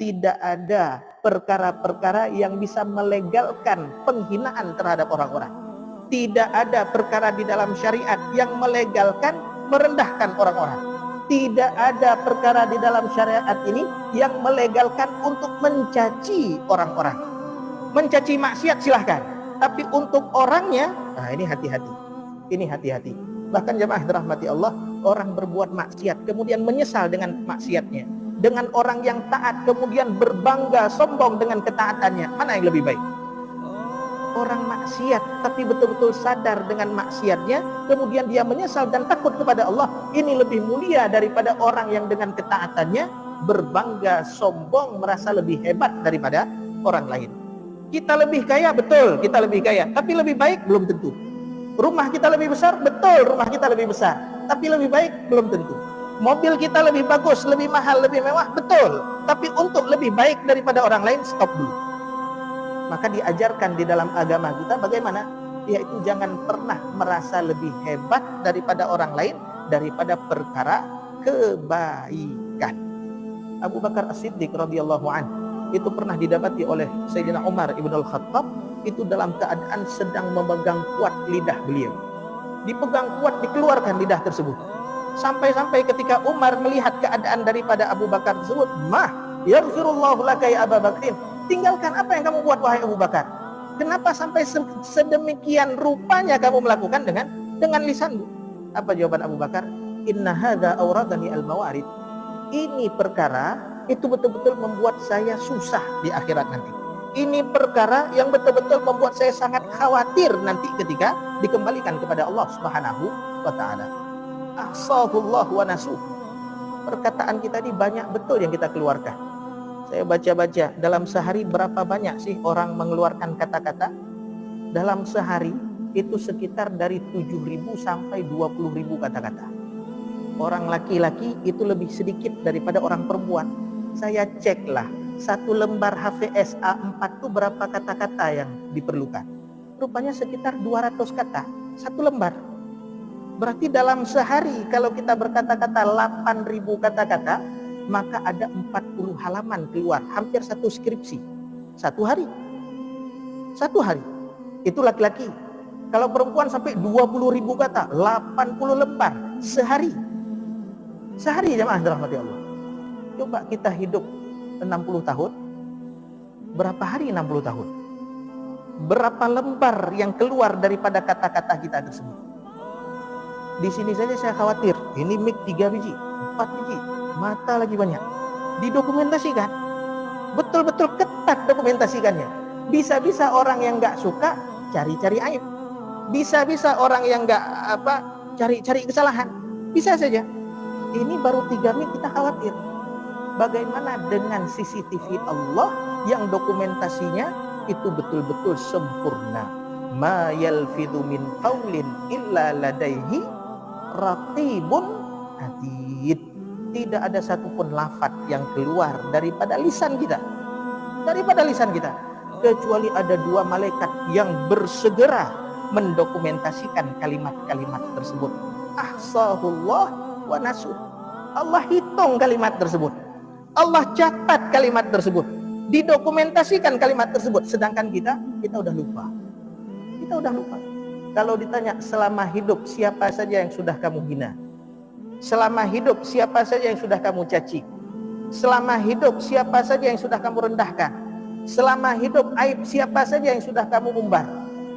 tidak ada perkara-perkara yang bisa melegalkan penghinaan terhadap orang-orang. Tidak ada perkara di dalam syariat yang melegalkan merendahkan orang-orang. Tidak ada perkara di dalam syariat ini yang melegalkan untuk mencaci orang-orang. Mencaci maksiat silahkan, tapi untuk orangnya, nah ini hati-hati. Ini hati-hati. Bahkan jemaah dirahmati Allah, orang berbuat maksiat kemudian menyesal dengan maksiatnya, dengan orang yang taat kemudian berbangga sombong dengan ketaatannya, mana yang lebih baik? Orang maksiat tapi betul-betul sadar dengan maksiatnya, kemudian dia menyesal dan takut kepada Allah, ini lebih mulia daripada orang yang dengan ketaatannya berbangga sombong, merasa lebih hebat daripada orang lain. Kita lebih kaya, betul, kita lebih kaya, tapi lebih baik belum tentu. Rumah kita lebih besar, betul, rumah kita lebih besar, tapi lebih baik belum tentu. Mobil kita lebih bagus, lebih mahal, lebih mewah, betul, tapi untuk lebih baik daripada orang lain, stop dulu. Maka diajarkan di dalam agama kita bagaimana? Yaitu jangan pernah merasa lebih hebat daripada orang lain daripada perkara kebaikan. Abu Bakar As-Siddiq radhiyallahu anhu itu pernah didapati oleh Sayyidina Umar ibn al-Khattab itu dalam keadaan sedang memegang kuat lidah beliau. Dipegang kuat, dikeluarkan lidah tersebut. Sampai-sampai ketika Umar melihat keadaan daripada Abu Bakar tersebut, yaghfirullahu laka ya Abu Bakrin, tinggalkan apa yang kamu buat wahai Abu Bakar. Kenapa sampai sedemikian rupanya kamu melakukan dengan lisanmu? Apa jawaban Abu Bakar? Inna hadza awradani al-mawarid. Ini perkara itu betul-betul membuat saya susah di akhirat nanti. Ini perkara yang betul-betul membuat saya sangat khawatir nanti ketika dikembalikan kepada Allah Subhanahu wa taala. Ahsahullah wa nasuh. Perkataan kita ini banyak betul yang kita keluarkan. Saya baca-baca dalam sehari berapa banyak sih orang mengeluarkan kata-kata? Dalam sehari itu sekitar dari 7.000 sampai 20.000 kata-kata. Orang laki-laki itu lebih sedikit daripada orang perempuan. Saya ceklah, satu lembar HVS A4 itu berapa kata-kata yang diperlukan? Rupanya sekitar 200 kata, satu lembar. Berarti dalam sehari kalau kita berkata-kata 8.000 kata-kata, maka ada 40 halaman keluar, hampir satu skripsi. Satu hari. Itu laki-laki. Kalau perempuan sampai 20.000 kata, 80 lembar sehari. Sehari jemaah dirahmati Allah. Coba kita hidup 60 tahun. Berapa hari 60 tahun? Berapa lembar yang keluar daripada kata-kata kita tersebut? Di sini saja saya khawatir. Ini mic 3 biji, 4 biji, mata lagi banyak. Didokumentasikan. Betul-betul ketat dokumentasikannya. Bisa-bisa orang yang nggak suka cari-cari aib. Bisa-bisa orang yang nggak cari-cari kesalahan. Bisa saja. Ini baru 3 menit kita khawatir. Bagaimana dengan CCTV Allah yang dokumentasinya itu betul-betul sempurna. Ma yalfidhu min qaulin illa ladaihi raqibun atid. Tidak ada satupun lafaz yang keluar daripada lisan kita. Kecuali ada 2 malaikat yang bersegera mendokumentasikan kalimat-kalimat tersebut. Ahsahullah wa nasuh. Allah hitung kalimat tersebut. Allah catat kalimat tersebut. Didokumentasikan kalimat tersebut. Sedangkan kita udah lupa. Kalau ditanya selama hidup siapa saja yang sudah kamu hina? Selama hidup siapa saja yang sudah kamu caci? Selama hidup siapa saja yang sudah kamu rendahkan? Selama hidup aib siapa saja yang sudah kamu umbar?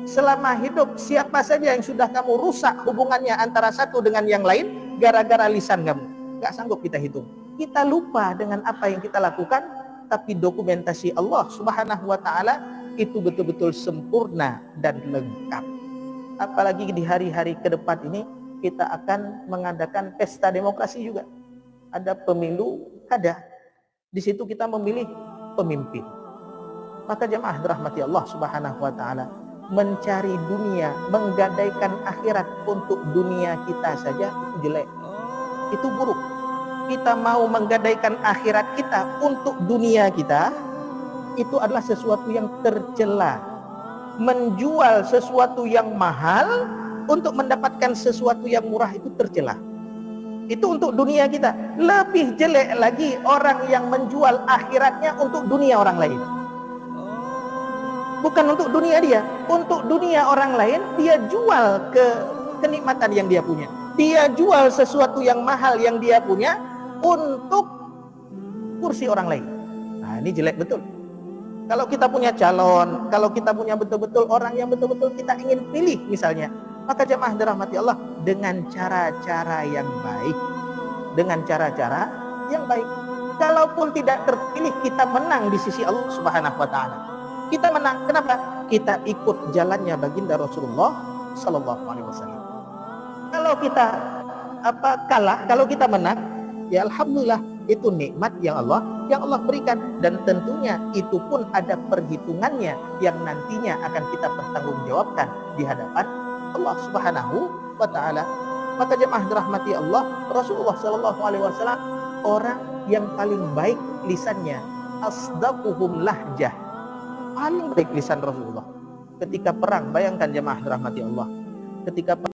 Selama hidup siapa saja yang sudah kamu rusak hubungannya antara satu dengan yang lain gara-gara lisan kamu? Gak sanggup kita hitung. Kita lupa dengan apa yang kita lakukan, tapi dokumentasi Allah Subhanahu wa taala itu betul-betul sempurna dan lengkap. Apalagi di hari-hari ke depan ini kita akan mengadakan pesta demokrasi juga. Ada pemilu kada. Di situ kita memilih pemimpin. Maka jemaah dirahmati Allah Subhanahu wa taala, mencari dunia, menggadaikan akhirat untuk dunia kita saja itu jelek. Itu buruk. Kita mau menggadaikan akhirat kita untuk dunia kita, itu adalah sesuatu yang tercela. Menjual sesuatu yang mahal untuk mendapatkan sesuatu yang murah itu tercela. Itu untuk dunia kita. Lebih jelek lagi orang yang menjual akhiratnya untuk dunia orang lain. Bukan untuk dunia dia, untuk dunia orang lain dia jual kenikmatan yang dia punya. Dia jual sesuatu yang mahal yang dia punya untuk kursi orang lain. Nah, ini jelek betul. Kalau kita punya calon, kalau kita punya betul-betul orang yang betul-betul kita ingin pilih misalnya, maka jemaah dirahmati Allah, dengan cara-cara yang baik. Dengan cara-cara yang baik. Kalaupun tidak terpilih, kita menang di sisi Allah Subhanahu wa taala. Kita menang. Kenapa? Kita ikut jalannya baginda Rasulullah sallallahu alaihi wasallam. Kalau kita kalah, kalau kita menang, ya alhamdulillah, itu nikmat yang Allah berikan, dan tentunya itu pun ada perhitungannya yang nantinya akan kita pertanggungjawabkan di hadapan Allah Subhanahu wa taala. Maka jemaah dirahmati Allah, Rasulullah sallallahu alaihi wasallam orang yang paling baik lisannya, asdaquhum lahjah. Paling baik lisan Rasulullah ketika perang. Bayangkan jemaah dirahmati Allah, ketika